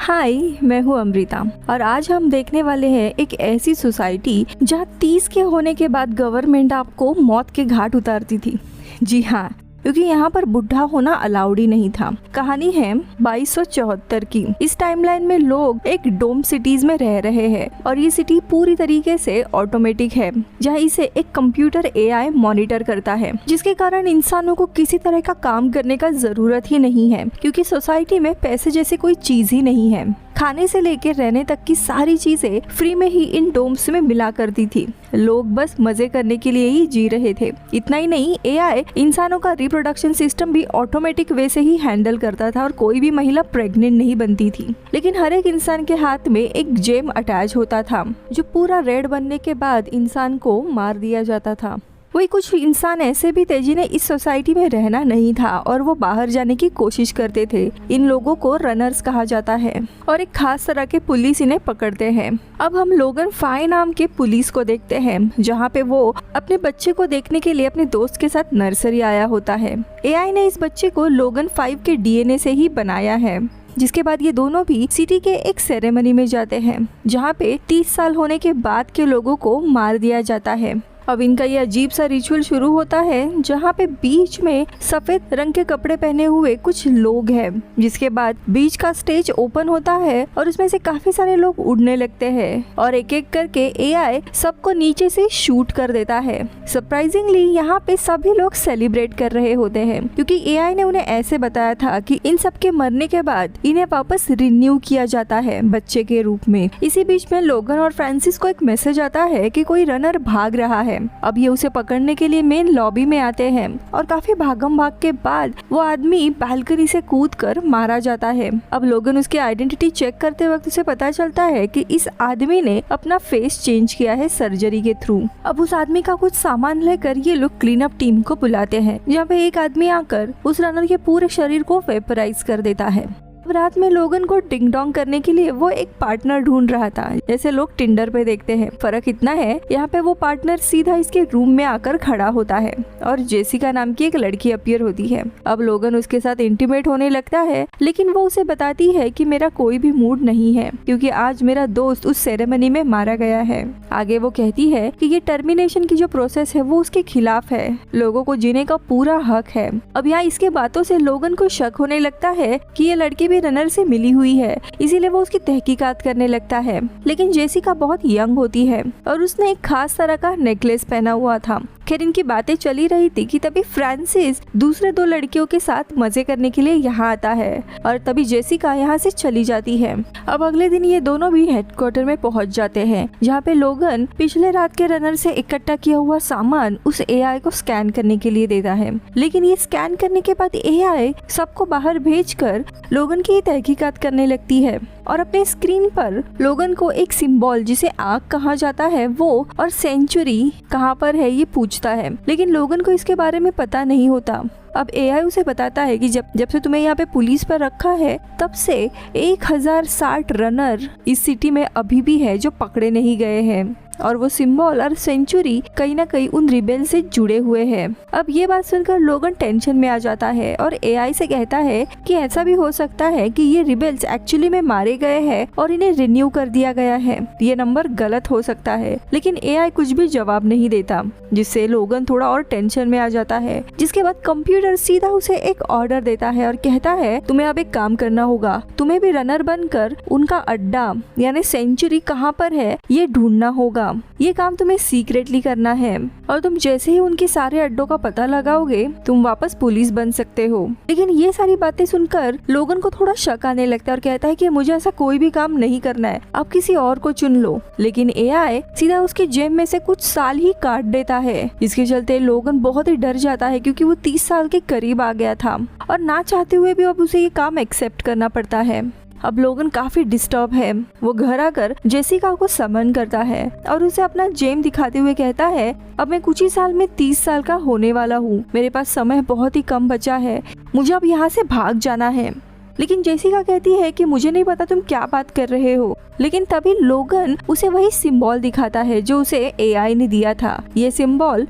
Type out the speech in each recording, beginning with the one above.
हाय, मैं हूँ अमृता और आज हम देखने वाले हैं एक ऐसी सोसाइटी जहाँ 30 के होने के बाद गवर्नमेंट आपको मौत के घाट उतारती थी। जी हाँ, क्योंकि यहाँ पर बुढ़ा होना अलाउड ही नहीं था। कहानी है 2274 की। इस टाइमलाइन में लोग एक डोम सिटीज में रह रहे हैं और ये सिटी पूरी तरीके से ऑटोमेटिक है, जहाँ इसे एक कंप्यूटर एआई मॉनिटर करता है, जिसके कारण इंसानों को किसी तरह का काम करने का जरूरत ही नहीं है, क्योंकि सोसाइटी में पैसे जैसे कोई चीज ही नहीं है। खाने से लेकर रहने तक की सारी चीजें फ्री में ही इन डोम्स में मिला करती थी। लोग बस मजे करने के लिए ही जी रहे थे। इतना ही नहीं, एआई इंसानों का रिप्रोडक्शन सिस्टम भी ऑटोमेटिक वे से ही हैंडल करता था और कोई भी महिला प्रेग्नेंट नहीं बनती थी। लेकिन हर एक इंसान के हाथ में एक जेम अटैच होता था, जो पूरा रेड बनने के बाद इंसान को मार दिया जाता था। वही कुछ इंसान ऐसे भी थे जिन्हें इस सोसाइटी में रहना नहीं था और वो बाहर जाने की कोशिश करते थे। इन लोगों को रनर्स कहा जाता है और एक खास तरह के पुलिस इन्हें पकड़ते हैं। अब हम लोगन फाई नाम के पुलिस को देखते हैं, जहाँ पे वो अपने बच्चे को देखने के लिए अपने दोस्त के साथ नर्सरी आया होता है। एआई ने इस बच्चे को लोगन 5 के डीएनए से ही बनाया है। जिसके बाद ये दोनों भी सिटी के एक सेरेमनी में जाते हैं, जहाँ पे 30 साल होने के बाद के लोगों को मार दिया जाता है। अब इनका ये अजीब सा रिचुअल शुरू होता है, जहाँ पे बीच में सफेद रंग के कपड़े पहने हुए कुछ लोग हैं। जिसके बाद बीच का स्टेज ओपन होता है और उसमें से काफी सारे लोग उड़ने लगते हैं और एक एक करके एआई सबको नीचे से शूट कर देता है। सरप्राइजिंगली यहाँ पे सभी लोग सेलिब्रेट कर रहे होते हैं, क्योंकि एआई ने उन्हें ऐसे बताया था कि इन सबके मरने के बाद इन्हें वापस रिन्यू किया जाता है बच्चे के रूप में। इसी बीच में लोगन और फ्रांसिस को एक मैसेज आता है कि कोई रनर भाग रहा है। अब ये उसे पकड़ने के लिए मेन लॉबी में आते हैं और काफी भागम भाग के बाद वो आदमी बालकनी से कूदकर मारा जाता है। अब लोगन उसकी आइडेंटिटी चेक करते वक्त उसे पता चलता है कि इस आदमी ने अपना फेस चेंज किया है सर्जरी के थ्रू। अब उस आदमी का कुछ सामान लेकर ये लोग क्लीन अप टीम को बुलाते हैं, जहाँ पे एक आदमी आकर उस रनर के पूरे शरीर को वेपराइज कर देता है। रात में लोगन को डिंग डोंग करने के लिए वो एक पार्टनर ढूंढ रहा था, जैसे लोग टिंडर पे देखते हैं। फर्क इतना है, यहाँ पे वो पार्टनर सीधा इसके रूम में आकर खड़ा होता है और जेसिका नाम की एक लड़की अपीयर होती है। अब लोगन उसके साथ इंटीमेट होने लगता है, लेकिन वो उसे बताती है कि मेरा कोई भी मूड नहीं है, क्योंकि आज मेरा दोस्त उस सेरेमनी में मारा गया है। आगे वो कहती है कि ये टर्मिनेशन की जो प्रोसेस है वो उसके खिलाफ है, लोगों को जीने का पूरा हक है। अब यहाँ इसके बातों से लोगन को शक होने लगता है कि ये लड़की रनर से मिली हुई है, इसीलिए वो उसकी तहकीकात करने लगता है। लेकिन जेसिका बहुत यंग होती है और उसने एक खास तरह का नेकलेस पहना हुआ था। खैर, इनकी बातें चली रही थी कि तभी फ्रांसिस दूसरे 2 लड़कियों के साथ मजे करने के लिए यहाँ आता है और तभी जेसिका यहाँ से चली जाती है। अब अगले दिन ये दोनों भी हेडक्वार्टर में पहुँच जाते हैं, जहाँ पे लोगन पिछले रात के रनर से इकट्ठा किया हुआ सामान उस एआई को स्कैन करने के लिए देता है। लेकिन ये स्कैन करने के बाद एआई सबको बाहर भेजकर लोगन की तहकीकात करने लगती है और अपने स्क्रीन पर लोगन को एक सिंबल, जिसे आग कहा जाता है, वो और सेंचुरी कहाँ पर है ये पूछता है। लेकिन लोगन को इसके बारे में पता नहीं होता। अब एआई उसे बताता है कि जब से तुम्हें यहाँ पे पुलिस पर रखा है, तब से 1060 रनर इस सिटी में अभी भी है जो पकड़े नहीं गए हैं और वो सिंबल और सेंचुरी कहीं ना कहीं उन रिबेल से जुड़े हुए हैं। अब ये बात सुनकर लोगन टेंशन में आ जाता है और एआई से कहता है कि ऐसा भी हो सकता है कि ये रिबेल्स एक्चुअली में मारे गए हैं और इन्हें रिन्यू कर दिया गया है। ये नंबर गलत हो सकता है। लेकिन एआई कुछ भी जवाब नहीं देता, जिससे लोगन थोड़ा और टेंशन में आ जाता है। जिसके बाद कंप्यूटर सीधा उसे एक ऑर्डर देता है और कहता है तुम्हें अब एक काम करना होगा, तुम्हें भी रनर बनकर उनका अड्डा यानी सेंचुरी कहाँ पर है ये ढूंढना होगा। ये काम तुम्हें सीक्रेटली करना है और तुम जैसे ही उनके सारे अड्डों का पता लगाओगे, तुम वापस पुलिस बन सकते हो। लेकिन ये सारी बातें सुनकर लोगन को थोड़ा शक आने लगता है और कहता है कि मुझे ऐसा कोई भी काम नहीं करना है, आप किसी और को चुन लो। लेकिन एआई सीधा उसके जेब में से कुछ साल ही काट देता है, जिसके चलते लोगन बहुत ही डर जाता है, क्योंकि वो 30 साल के करीब आ गया था और ना चाहते हुए भी अब उसे ये काम एक्सेप्ट करना पड़ता है। अब लोगन काफी डिस्टर्ब है। वो घर आकर जेसिका को समन करता है और उसे अपना जेम दिखाते हुए कहता है अब मैं कुछ ही साल में 30 साल का होने वाला हूँ, मेरे पास समय बहुत ही कम बचा है, मुझे अब यहाँ से भाग जाना है। लेकिन जेसिका कहती है कि मुझे नहीं पता तुम क्या बात कर रहे हो। लेकिन तभी लोगन उसे वही सिंबल दिखाता है जो उसे एआई ने दिया था। ये सिंबल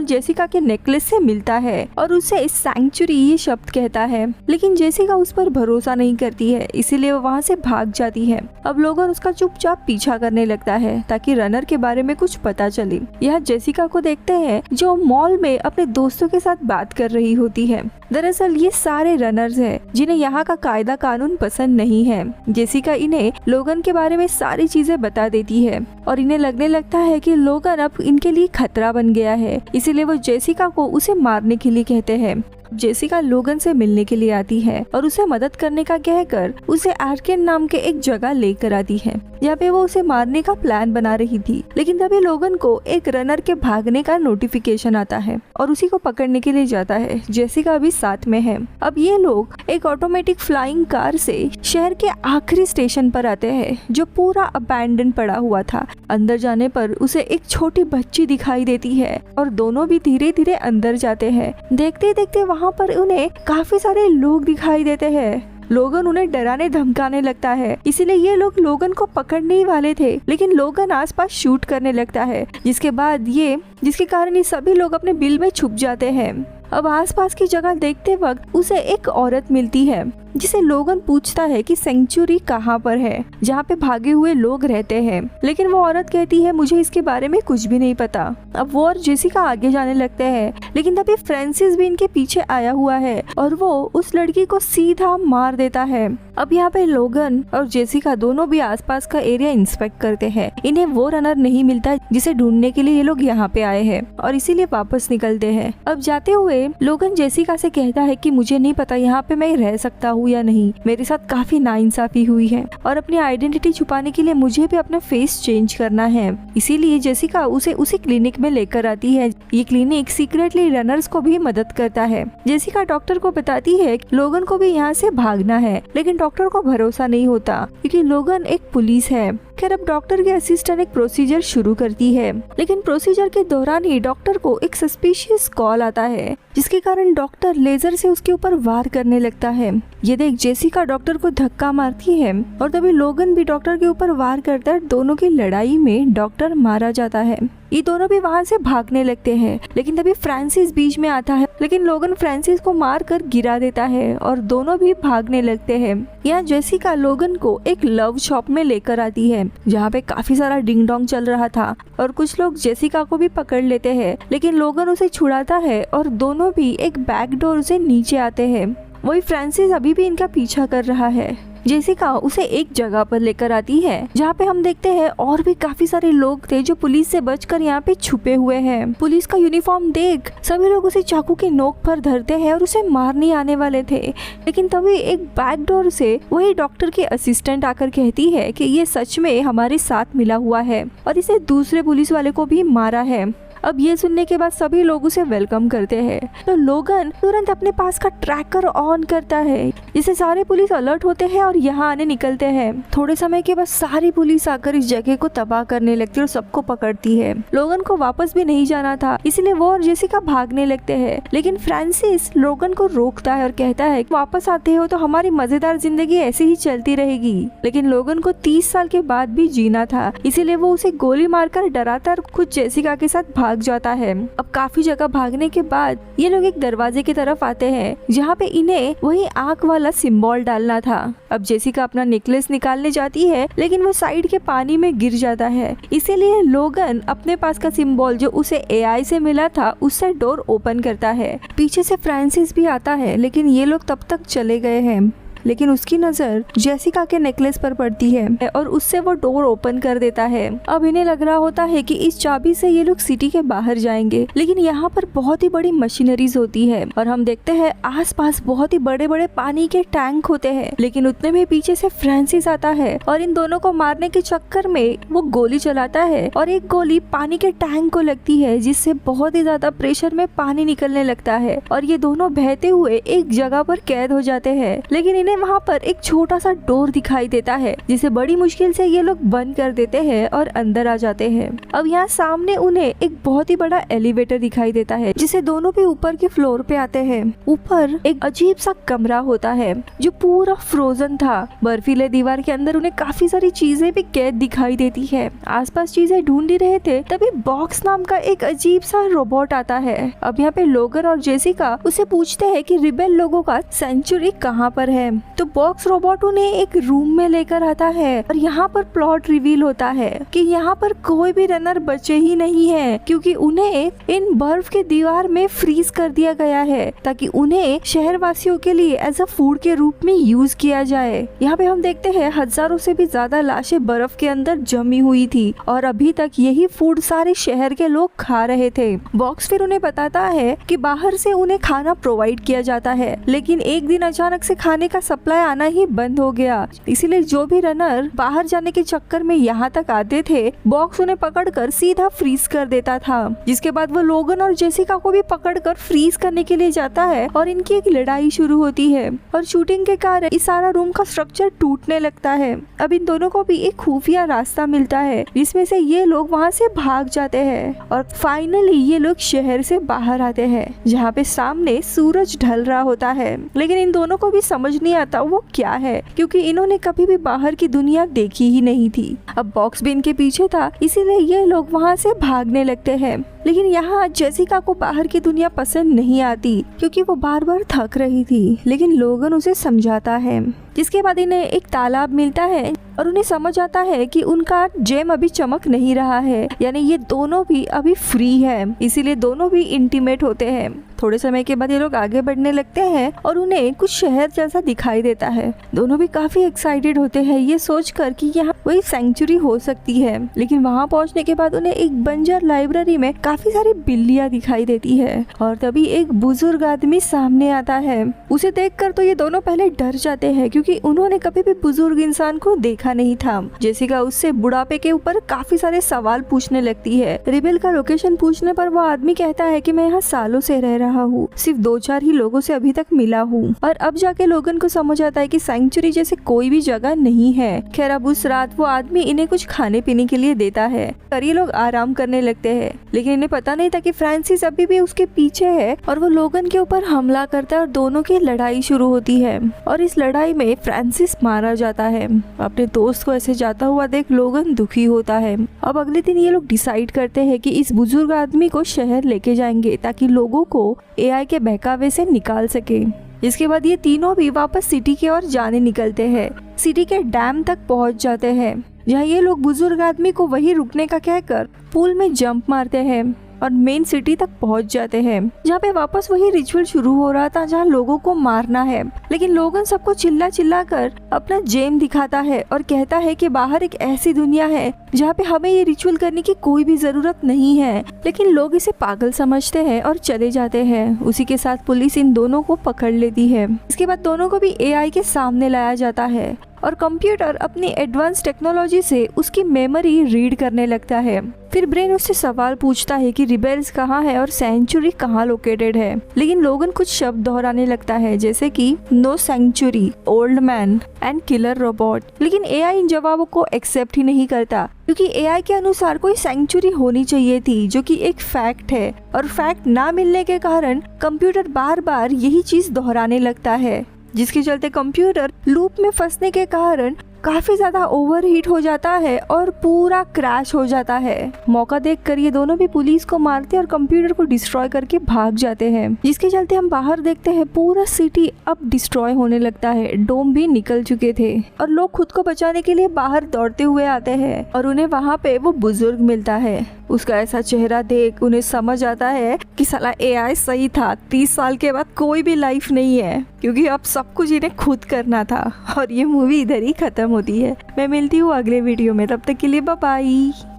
जेसिका के नेकलेस से मिलता है और उसे सैंक्चुरी ये शब्द कहता है। लेकिन जेसिका उस पर भरोसा नहीं करती है, इसीलिए वो वहाँ से भाग जाती है। अब लोगन उसका चुपचाप पीछा करने लगता है ताकि रनर के बारे में कुछ पता चले। यह जेसिका को देखते हैं जो मॉल में अपने दोस्तों के साथ बात कर रही होती है। दरअसल ये सारे रनर्स हैं जिन्हें यहाँ का कायदा कानून पसंद नहीं है। जेसिका इन्हें लोगन के बारे में सारी चीजें बता देती है और इन्हें लगने लगता है कि लोगन अब इनके लिए खतरा बन गया है, इसीलिए वो जेसिका को उसे मारने के लिए कहते हैं। जेसिका लोगन से मिलने के लिए आती है और उसे मदद करने का कहकर उसे आर्केन नाम के एक जगह लेकर आती है जहाँ पे वो उसे मारने का प्लान बना रही थी। लेकिन तभी लोगन को एक रनर के भागने का नोटिफिकेशन आता है और उसी को पकड़ने के लिए जाता है। जेसिका भी साथ में है। अब ये लोग एक ऑटोमेटिक फ्लाइंग कार से शहर के आखिरी स्टेशन पर आते हैं जो पूरा अबैंडन पड़ा हुआ था। अंदर जाने पर उसे एक छोटी बच्ची दिखाई देती है और दोनों भी धीरे धीरे अंदर जाते हैं। देखते देखते वहाँ पर उन्हें काफी सारे लोग दिखाई देते हैं। लोगन उन्हें डराने धमकाने लगता है, इसीलिए ये लोग लोगन को पकड़ने ही वाले थे, लेकिन लोगन आसपास शूट करने लगता है जिसके कारण ये सभी लोग अपने बिल में छुप जाते हैं। अब आसपास की जगह देखते वक्त उसे एक औरत मिलती है जिसे लोगन पूछता है कि सेंचुरी कहाँ पर है जहाँ पे भागे हुए लोग रहते हैं। लेकिन वो औरत कहती है मुझे इसके बारे में कुछ भी नहीं पता। अब वो और जेसिका आगे जाने लगते हैं, लेकिन तभी फ्रांसिस भी इनके पीछे आया हुआ है और वो उस लड़की को सीधा मार देता है। अब यहाँ पे लोगन और जेसिका दोनों भी आसपास का एरिया इंस्पेक्ट करते हैं। इन्हें वो रनर नहीं मिलता जिसे ढूंढने के लिए ये लोग यहाँ पे आए हैं और इसीलिए वापस निकलते हैं। अब जाते हुए लोगन जेसिका से कहता है कि मुझे नहीं पता यहाँ पे मैं रह सकता हूँ या नहीं, मेरे साथ काफी नाइंसाफी हुई है और अपनी आइडेंटिटी छुपाने के लिए मुझे भी अपना फेस चेंज करना है। इसीलिए जेसिका उसे उसी क्लिनिक में लेकर आती है। ये क्लिनिक सीक्रेटली रनर्स को भी मदद करता है। जेसिका डॉक्टर को बताती है कि लोगन को भी यहाँ से भागना है, लेकिन डॉक्टर को भरोसा नहीं होता क्योंकि लोगन एक पुलिस है। खैर अब डॉक्टर के असिस्टेंट एक प्रोसीजर शुरू करती है, लेकिन प्रोसीजर के दौरान ही डॉक्टर को एक सस्पिशियस कॉल आता है जिसके कारण डॉक्टर लेजर से उसके ऊपर वार करने लगता है। ये देख जेसिका डॉक्टर को धक्का मारती है और तभी लोगन भी डॉक्टर के ऊपर वार करता है। दोनों की लड़ाई में डॉक्टर मारा जाता है। ये दोनों भी वहाँ से भागने लगते हैं, लेकिन तभी फ्रांसिस बीच में आता है, लेकिन लोगन फ्रांसिस को मार कर गिरा देता है और दोनों भी भागने लगते हैं। यहाँ जेसिका लोगन को एक लव शॉप में लेकर आती है जहाँ पे काफी सारा डिंग डोंग चल रहा था और कुछ लोग जेसिका को भी पकड़ लेते हैं, लेकिन लोगन उसे छुड़ाता है और दोनों भी एक बैक डोर से नीचे आते हैं। वही फ्रांसिस अभी भी इनका पीछा कर रहा है। जेसिका उसे एक जगह पर लेकर आती है जहाँ पे हम देखते हैं और भी काफी सारे लोग थे जो पुलिस से बचकर यहाँ पे छुपे हुए हैं। पुलिस का यूनिफॉर्म देख सभी लोग उसे चाकू के नोक पर धरते हैं और उसे मारने आने वाले थे, लेकिन तभी एक बैक डोर से वही डॉक्टर की असिस्टेंट आकर कहती है कि ये सच में हमारे साथ मिला हुआ है और इसे दूसरे पुलिस वाले को भी मारा है। अब ये सुनने के बाद सभी लोग उसे वेलकम करते हैं, तो लोगन तुरंत अपने पास का ट्रैकर ऑन करता है जिससे सारे पुलिस अलर्ट होते हैं और यहाँ आने निकलते हैं। थोड़े समय के बाद सारी पुलिस आकर इस जगह को तबाह करने लगती है और सबको पकड़ती है। लोगन को वापस भी नहीं जाना था, इसलिए वो और जेसिका भागने लगते हैं, लेकिन फ्रांसिस लोगन को रोकता है और कहता है वापस आते हो तो हमारी मजेदार जिंदगी ऐसे ही चलती रहेगी। लेकिन लोगन को 30 साल के बाद भी जीना था, इसीलिए वो उसे गोली मारकर डराता और खुद जेसिका के साथ भाग जाता है। अब काफी जगह भागने के बाद ये लोग एक दरवाजे की तरफ आते हैं जहाँ पे इन्हें वही आंख वाला सिंबल डालना था। अब जेसिका अपना नेकलेस निकालने जाती है, लेकिन वो साइड के पानी में गिर जाता है, इसीलिए लोगन अपने पास का सिंबल जो उसे एआई से मिला था उससे डोर ओपन करता है। पीछे से फ्रांसिस भी आता है, लेकिन ये लोग तब तक चले गए हैं। लेकिन उसकी नजर जेसिका के नेकलेस पर पड़ती है और उससे वो डोर ओपन कर देता है। अब इन्हें लग रहा होता है कि इस चाबी से ये लोग सिटी के बाहर जाएंगे, लेकिन यहाँ पर बहुत ही बड़ी मशीनरीज होती है और हम देखते हैं आसपास बहुत ही बड़े बड़े पानी के टैंक होते हैं। लेकिन उतने में पीछे से फ्रांसिस आता है और इन दोनों को मारने के चक्कर में वो गोली चलाता है और एक गोली पानी के टैंक को लगती है, जिससे बहुत ही ज्यादा प्रेशर में पानी निकलने लगता है और ये दोनों बहते हुए एक जगह पर कैद हो जाते हैं। लेकिन इन्हें वहाँ पर एक छोटा सा डोर दिखाई देता है जिसे बड़ी मुश्किल से ये लोग बंद कर देते हैं और अंदर आ जाते हैं। अब यहाँ सामने उन्हें एक बहुत ही बड़ा एलिवेटर दिखाई देता है जिसे दोनों भी ऊपर के फ्लोर पे आते हैं। ऊपर एक अजीब सा कमरा होता है जो पूरा फ्रोजन था। बर्फीले दीवार के अंदर उन्हें काफी सारी चीजें भी कैद दिखाई देती है। आसपास चीजें ढूंढ ही रहे थे तभी बॉक्स नाम का एक अजीब सा रोबोट आता है। अब यहाँ पे लोगन और जेसिका उसे पूछते हैं कि रिबेल लोगों का सेंचुरी कहाँ पर है। तो बॉक्स रोबोट उन्हें एक रूम में लेकर आता है और यहाँ पर प्लॉट रिवील होता है कि यहाँ पर कोई भी रनर बचे ही नहीं है क्योंकि उन्हें इन बर्फ के दीवार में फ्रीज कर दिया गया है ताकि उन्हें शहरवासियों के लिए एज अ फूड के रूप में यूज किया जाए। यहाँ पे हम देखते हैं हजारों से भी ज्यादा लाशें बर्फ के अंदर जमी हुई थी और अभी तक यही फूड सारे शहर के लोग खा रहे थे। बॉक्स फिर उन्हें बताता है कि बाहर से उन्हें खाना प्रोवाइड किया जाता है लेकिन एक दिन अचानक से खाने का सप्लाई आना ही बंद हो गया। इसीलिए जो भी रनर बाहर जाने के चक्कर में यहाँ तक आते थे बॉक्स उन्हें पकड़कर सीधा फ्रीज कर देता था, जिसके बाद वो लोगन और जेसिका को भी पकड़कर फ्रीज करने के लिए जाता है और इनकी एक लड़ाई शुरू होती है और शूटिंग के कारण इस सारा रूम का स्ट्रक्चर टूटने लगता है। अब इन दोनों को भी एक खुफिया रास्ता मिलता है जिसमें से ये लोग वहाँ से भाग जाते हैं और फाइनली ये लोग शहर से बाहर आते हैं जहाँ पे सामने सूरज ढल रहा होता है। लेकिन इन दोनों को भी समझ नहीं आता वो क्या है क्योंकि इन्होंने कभी भी बाहर की दुनिया देखी ही नहीं थी। अब बॉक्स भी इनके पीछे था इसीलिए ये लोग वहाँ से भागने लगते हैं। लेकिन यहाँ जेसिका को बाहर की दुनिया पसंद नहीं आती क्योंकि वो बार बार थक रही थी, लेकिन लोगन उसे समझाता है। जिसके बाद इन्हें एक तालाब मिलता है और उन्हें समझ आता है कि उनका जेम अभी चमक नहीं रहा है, यानी ये दोनों भी अभी फ्री है, इसीलिए दोनों भी इंटीमेट होते हैं। थोड़े समय के बाद ये लोग आगे बढ़ने लगते हैं और उन्हें कुछ शहर जैसा दिखाई देता है। दोनों भी काफी एक्साइटेड होते हैं ये सोचकर कि यहाँ कोई सेंचुरी हो सकती है। लेकिन वहाँ पहुँचने के बाद उन्हें एक बंजर लाइब्रेरी में काफी सारी बिल्लियाँ दिखाई देती है और तभी एक बुजुर्ग आदमी सामने आता है। उसे देखकर तो ये दोनों पहले डर जाते हैं क्योंकि उन्होंने कभी भी बुजुर्ग इंसान को देखा नहीं था। जेसिका उससे बुढ़ापे के ऊपर काफी सारे सवाल पूछने लगती है। रिबेल का लोकेशन पूछने पर वो आदमी कहता है कि मैं यहाँ सालों से रह रहा हूँ, सिर्फ 2-4 ही लोगों से अभी तक मिला हूँ। और अब जाके लोगन को समझ आता है कि सेंचुरी जैसे कोई भी जगह नहीं है। खैर अब उस रात वो आदमी इन्हें कुछ खाने पीने के लिए देता है और ये लोग आराम करने लगते हैं। लेकिन इन्हें पता नहीं था कि फ्रांसिस अभी भी उसके पीछे है और वो लोगन के ऊपर हमला करता है और दोनों की लड़ाई शुरू होती है। और इस लड़ाई में फ्रांसिस मारा जाता है। अपने दोस्त को ऐसे जाता हुआ देख लोगन दुखी होता है। अब अगले दिन ये लोग डिसाइड करते हैं कि इस बुजुर्ग आदमी को शहर लेके जाएंगे ताकि लोगों को एआई के बहकावे से निकाल सके। इसके बाद ये तीनों भी वापस सिटी की ओर जाने निकलते हैं। सिटी के डैम तक पहुंच जाते हैं जहाँ ये लोग बुजुर्ग आदमी को वहीं रुकने का कहकर पूल में जंप मारते हैं और मेन सिटी तक पहुंच जाते हैं जहाँ पे वापस वही रिचुअल शुरू हो रहा था जहाँ लोगों को मारना है। लेकिन लोगन सबको चिल्ला चिल्ला कर अपना जेम दिखाता है और कहता है कि बाहर एक ऐसी दुनिया है जहाँ पे हमें ये रिचुअल करने की कोई भी जरूरत नहीं है। लेकिन लोग इसे पागल समझते हैं और चले जाते हैं। उसी के साथ पुलिस इन दोनों को पकड़ लेती है। इसके बाद दोनों को भी एआई के सामने लाया जाता है और कंप्यूटर अपनी एडवांस टेक्नोलॉजी से उसकी मेमोरी रीड करने लगता है। फिर ब्रेन उससे सवाल पूछता है कि रिबेल्स कहाँ है और सेंचुरी कहाँ लोकेटेड है। लेकिन लोगन कुछ शब्द दोहराने लगता है जैसे कि no century, old man and killer robot. लेकिन एआई इन जवाबों को एक्सेप्ट ही नहीं करता क्योंकि एआई के अनुसार कोई सेंचुरी होनी चाहिए थी जो कि एक फैक्ट है और फैक्ट ना मिलने के कारण कंप्यूटर बार बार यही चीज दोहराने लगता है, जिसके चलते कंप्यूटर लूप में फंसने के कारण काफी ज्यादा ओवरहीट हो जाता है और पूरा क्रैश हो जाता है। मौका देखकर ये दोनों भी पुलिस को मारते और कंप्यूटर को डिस्ट्रॉय करके भाग जाते हैं, जिसके चलते हम बाहर देखते हैं पूरा सिटी अब डिस्ट्रॉय होने लगता है। डोम भी निकल चुके थे और लोग खुद को बचाने के लिए बाहर दौड़ते हुए आते हैं और उन्हें वहाँ पे वो बुजुर्ग मिलता है। उसका ऐसा चेहरा देख उन्हें समझ आता है कि साला एआई सही था, 30 साल के बाद कोई भी लाइफ नहीं है क्योंकि अब सब कुछ इन्हें खुद करना था। और ये मूवी इधर ही खत्म होती है। मैं मिलती हूँ अगले वीडियो में, तब तक के लिए बाय बाय।